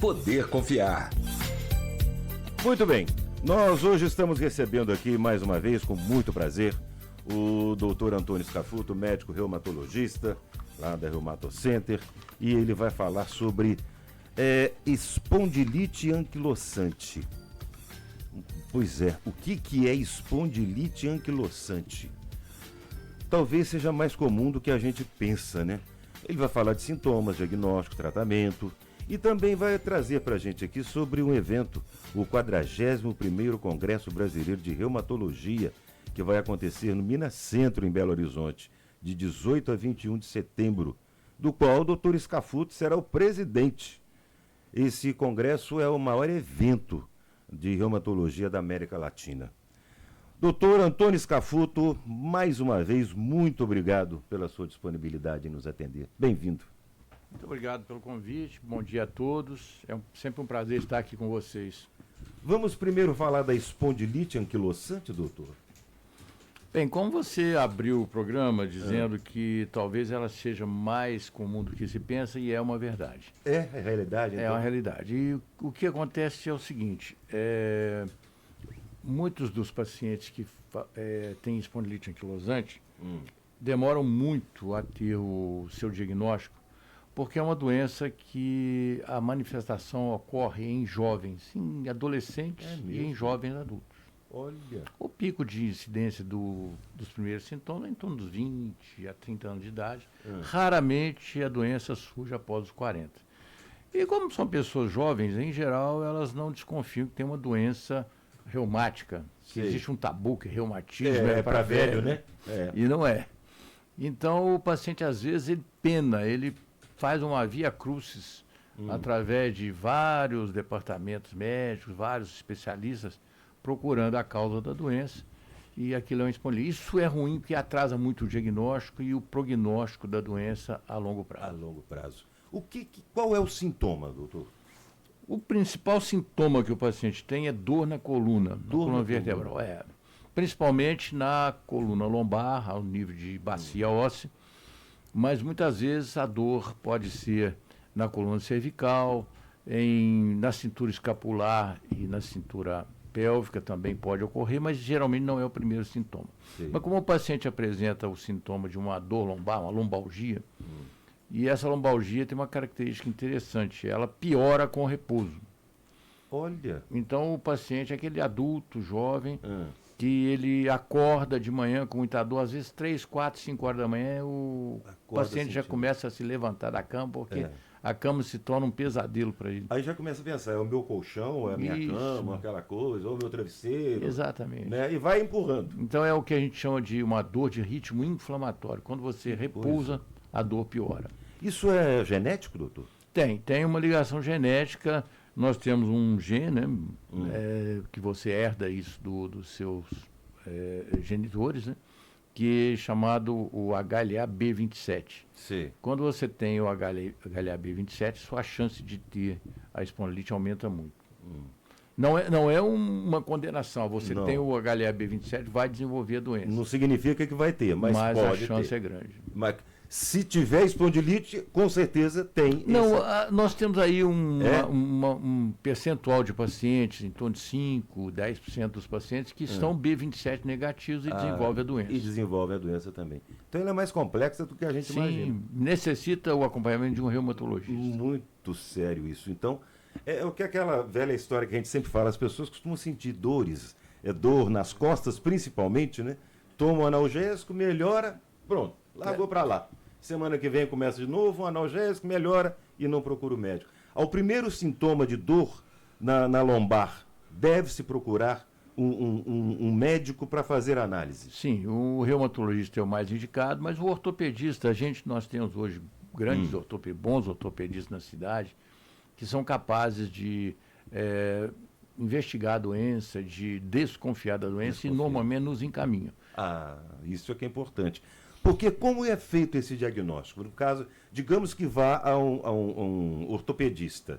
Poder Confiar. Muito bem, nós hoje estamos recebendo aqui mais uma vez, com muito prazer, o Dr. Antônio Scafuto, médico reumatologista lá da Reumato Center, e ele vai falar sobre espondilite anquilosante. Pois é, o que é espondilite anquilosante? Talvez seja mais comum do que a gente pensa, né? Ele vai falar de sintomas, diagnóstico, tratamento e também vai trazer para a gente aqui sobre um evento, o 41º Congresso Brasileiro de Reumatologia, que vai acontecer no Minas Centro, em Belo Horizonte, de 18 a 21 de setembro, do qual o Dr. Scafuto será o presidente. Esse congresso é o maior evento de reumatologia da América Latina. Doutor Antônio Scafuto, mais uma vez, muito obrigado pela sua disponibilidade em nos atender. Bem-vindo. Muito obrigado pelo convite, bom dia a todos, sempre um prazer estar aqui com vocês. Vamos primeiro falar da espondilite anquilosante, doutor? Bem, como você abriu o programa dizendo que talvez ela seja mais comum do que se pensa, e é uma verdade. É realidade? Então? É uma realidade. E o que acontece é o seguinte, muitos dos pacientes que têm espondilite anquilosante demoram muito a ter o seu diagnóstico, porque é uma doença que a manifestação ocorre em jovens, em adolescentes e em jovens adultos. Olha. O pico de incidência dos primeiros sintomas é em torno dos 20 a 30 anos de idade. Raramente a doença surge após os 40. E como são pessoas jovens, em geral, elas não desconfiam que tem uma doença reumática, que existe um tabu que reumatismo é para velho, né? E não é. Então o paciente às vezes ele pena, ele faz uma via crucis através de vários departamentos médicos, vários especialistas, procurando a causa da doença, e aquilo é um espondilite. Isso é ruim porque atrasa muito o diagnóstico e o prognóstico da doença a longo prazo. A longo prazo. Qual é o sintoma, doutor? O principal sintoma que o paciente tem é dor na coluna, coluna vertebral. Principalmente na coluna lombar, ao nível de bacia óssea, mas muitas vezes a dor pode ser na coluna cervical, na cintura escapular e na cintura pélvica também pode ocorrer, mas geralmente não é o primeiro sintoma. Sim. Mas como o paciente apresenta o sintoma de uma dor lombar, uma lombalgia, e essa lombalgia tem uma característica interessante, ela piora com o repouso. Olha! Então o paciente é aquele adulto, jovem, que ele acorda de manhã com muita dor, às vezes 3, 4, 5 horas da manhã, o paciente já começa a se levantar da cama, porque a cama se torna um pesadelo para ele. Aí já começa a pensar, é o meu colchão, é a minha cama, aquela coisa, ou o meu travesseiro. Exatamente. Né? E vai empurrando. Então é o que a gente chama de uma dor de ritmo inflamatório. Quando você repousa, a dor piora. Isso é genético, doutor? Tem uma ligação genética. Nós temos um gene, né, que você herda isso dos seus genitores, né, que é chamado o HLA-B27. Sim. Quando você tem o HLA-B27, sua chance de ter a espondilite aumenta muito. Não é uma condenação. Você tem o HLA-B27, vai desenvolver a doença. Não significa que vai ter, mas pode a chance ter. É grande. Mas se tiver espondilite, com certeza tem. Nós temos aí um percentual de pacientes, em torno de 5, 10% dos pacientes que estão B27 negativos e desenvolvem a doença. E desenvolve a doença também. Então ela é mais complexa do que a gente imagina. Sim, necessita o acompanhamento de um reumatologista. Muito sério isso. Então, é o que aquela velha história que a gente sempre fala, as pessoas costumam sentir dores, dor nas costas principalmente, né? Toma um analgésico, melhora, pronto, largou para lá. Semana que vem começa de novo, um analgésico, melhora e não procura o médico. Ao primeiro sintoma de dor na lombar, deve-se procurar um médico para fazer análise? Sim, o reumatologista é o mais indicado, mas o ortopedista, nós temos hoje grandes bons ortopedistas na cidade, que são capazes de investigar a doença, de desconfiar da doença e normalmente nos encaminham. Isso é que é importante. Porque como é feito esse diagnóstico? No caso, digamos que vá a um ortopedista.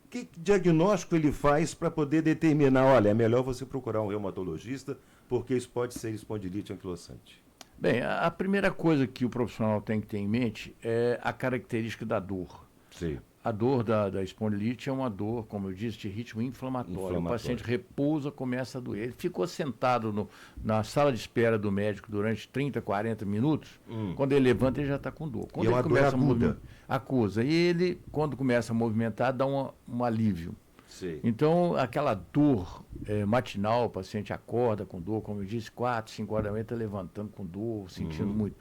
Que diagnóstico ele faz para poder determinar, olha, é melhor você procurar um reumatologista, porque isso pode ser espondilite anquilosante? Bem, a primeira coisa que o profissional tem que ter em mente é a característica da dor. Sim. A dor da espondilite é uma dor, como eu disse, de ritmo inflamatório. O paciente repousa, começa a doer. Ele ficou sentado na sala de espera do médico durante 30, 40 minutos. Quando ele levanta, ele já está com dor. Quando E é ele uma começa dor aguda. acusa. E ele, quando começa a movimentar, dá um alívio. Sei. Então, aquela dor matinal, o paciente acorda com dor, como eu disse, 4, 5 horas da manhã, está levantando com dor, sentindo muito.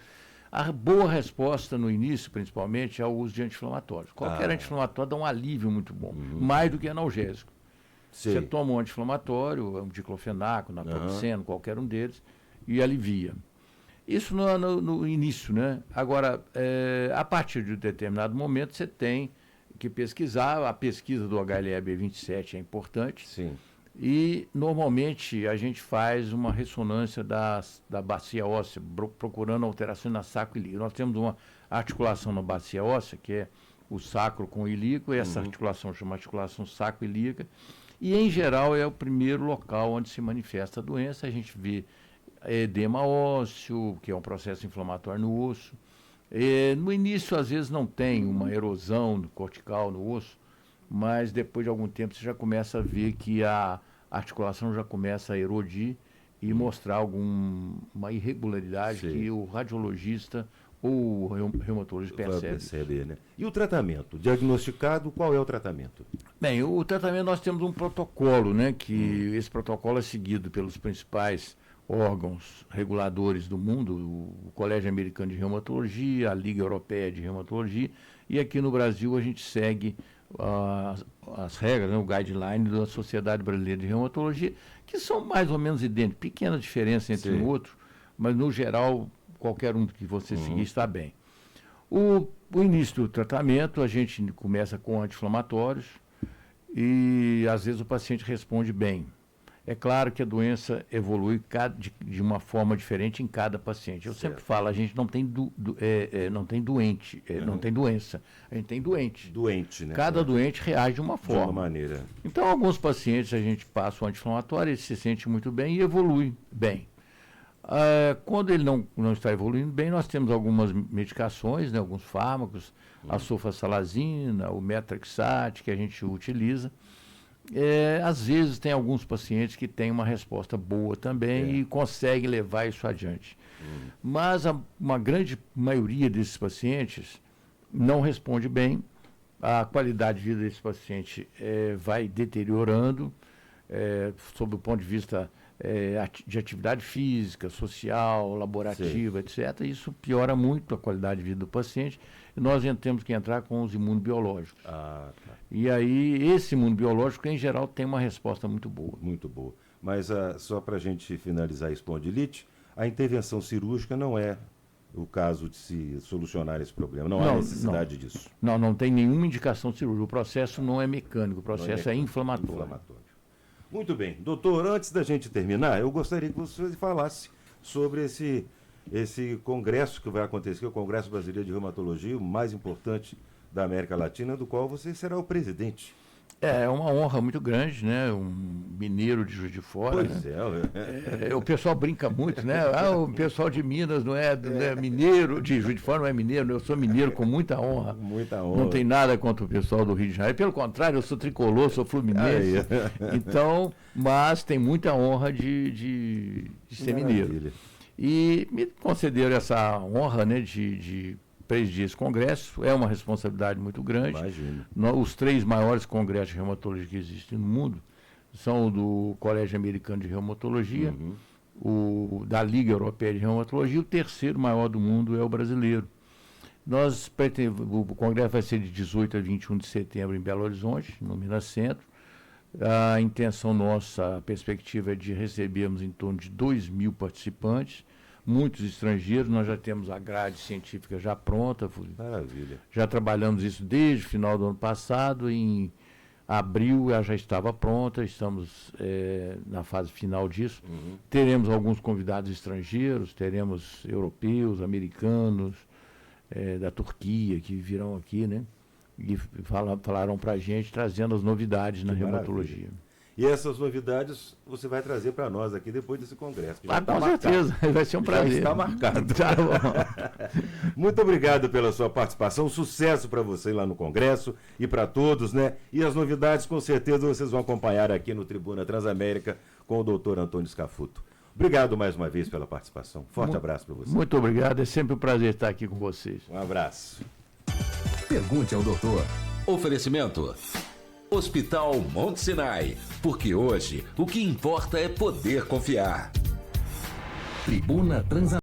A boa resposta no início, principalmente, é o uso de anti-inflamatórios. Qualquer anti-inflamatório dá um alívio muito bom, mais do que analgésico. Sei. Você toma um anti-inflamatório, um diclofenaco, naproxeno, qualquer um deles, e alivia. Isso no início, né? Agora, a partir de um determinado momento, você tem que pesquisar. A pesquisa do HLA-B27 é importante. Sim. E, normalmente, a gente faz uma ressonância da bacia óssea, procurando alterações na sacro ilíaco. Nós temos uma articulação na bacia óssea, que é o sacro com o ilíaco, e essa articulação chama articulação sacro-ilíaca. E, em geral, é o primeiro local onde se manifesta a doença. A gente vê edema ósseo, que é um processo inflamatório no osso. No início, às vezes, não tem uma erosão cortical no osso, mas depois de algum tempo você já começa a ver que a articulação já começa a erodir e mostrar alguma irregularidade que o radiologista ou o reumatologista percebe. Né? E o tratamento? Diagnosticado, qual é o tratamento? Bem, o tratamento nós temos um protocolo, né? Que esse protocolo é seguido pelos principais órgãos reguladores do mundo, o Colégio Americano de Reumatologia, a Liga Europeia de Reumatologia, e aqui no Brasil a gente segue as regras, né, o guideline da Sociedade Brasileira de Reumatologia, que são mais ou menos idênticos, pequena diferença entre um e outro, mas no geral, qualquer um que você seguir está bem. O início do tratamento, a gente começa com anti-inflamatórios e às vezes o paciente responde bem. É claro que a doença evolui de uma forma diferente em cada paciente. Eu sempre falo, a gente não tem não tem doente, não tem doença, a gente tem doente. Doente, né? Cada doente reage de uma forma. De uma maneira. Então, alguns pacientes a gente passa o anti-inflamatório, ele se sente muito bem e evolui bem. Quando ele não está evoluindo bem, nós temos algumas medicações, né, alguns fármacos, a sulfasalazina, o metrexate, que a gente utiliza. Às vezes tem alguns pacientes que têm uma resposta boa também e conseguem levar isso adiante. Mas uma grande maioria desses pacientes não responde bem, a qualidade de vida desse paciente vai deteriorando, sob o ponto de vista de atividade física, social, laborativa, etc. Isso piora muito a qualidade de vida do paciente e nós temos que entrar com os imunobiológicos. E aí, esse imunobiológico, em geral, tem uma resposta muito boa. Muito boa. Mas só para a gente finalizar a espondilite, a intervenção cirúrgica não é o caso de se solucionar esse problema. Não há necessidade disso. Não tem nenhuma indicação cirúrgica. O processo não é mecânico, o processo é inflamatório. Muito bem. Doutor, antes da gente terminar, eu gostaria que você falasse sobre esse congresso que vai acontecer, o Congresso Brasileiro de Reumatologia, o mais importante da América Latina, do qual você será o presidente. É uma honra muito grande, né? Um mineiro de Juiz de Fora. Pois né? O pessoal brinca muito, né? O pessoal de Minas não é mineiro, de Juiz de Fora não é mineiro, eu sou mineiro com muita honra. Muita honra. Não tem nada contra o pessoal do Rio de Janeiro. Pelo contrário, eu sou tricolor, sou fluminense. Então, mas tem muita honra de ser mineiro. E me concederam essa honra, né, de presidir esse congresso. É uma responsabilidade muito grande. Imagino. Os 3 maiores congressos de reumatologia que existem no mundo são o do Colégio Americano de Reumatologia, o da Liga Europeia de Reumatologia, e o terceiro maior do mundo é o brasileiro. O congresso vai ser de 18 a 21 de setembro em Belo Horizonte, no Minas Centro. A intenção nossa, a perspectiva é de recebermos em torno de 2.000 participantes, muitos estrangeiros. Nós já temos a grade científica já pronta. Maravilha. Já trabalhamos isso desde o final do ano passado. Em abril ela já estava pronta, estamos na fase final disso. Teremos alguns convidados estrangeiros, teremos europeus, americanos, da Turquia, que virão aqui, né? E falarão para a gente, trazendo as novidades na reumatologia. E essas novidades você vai trazer para nós aqui depois desse congresso. Com certeza, vai ser um prazer. Já está marcado. Tá bom. Muito obrigado pela sua participação, sucesso para você lá no congresso e para todos, né? E as novidades com certeza vocês vão acompanhar aqui no Tribuna Transamérica com o doutor Antônio Scafuto. Obrigado mais uma vez pela participação. Forte abraço para você. Muito obrigado, é sempre um prazer estar aqui com vocês. Um abraço. Pergunte ao doutor. Oferecimento. Hospital Monte Sinai, porque hoje o que importa é poder confiar. Tribuna Transamérica.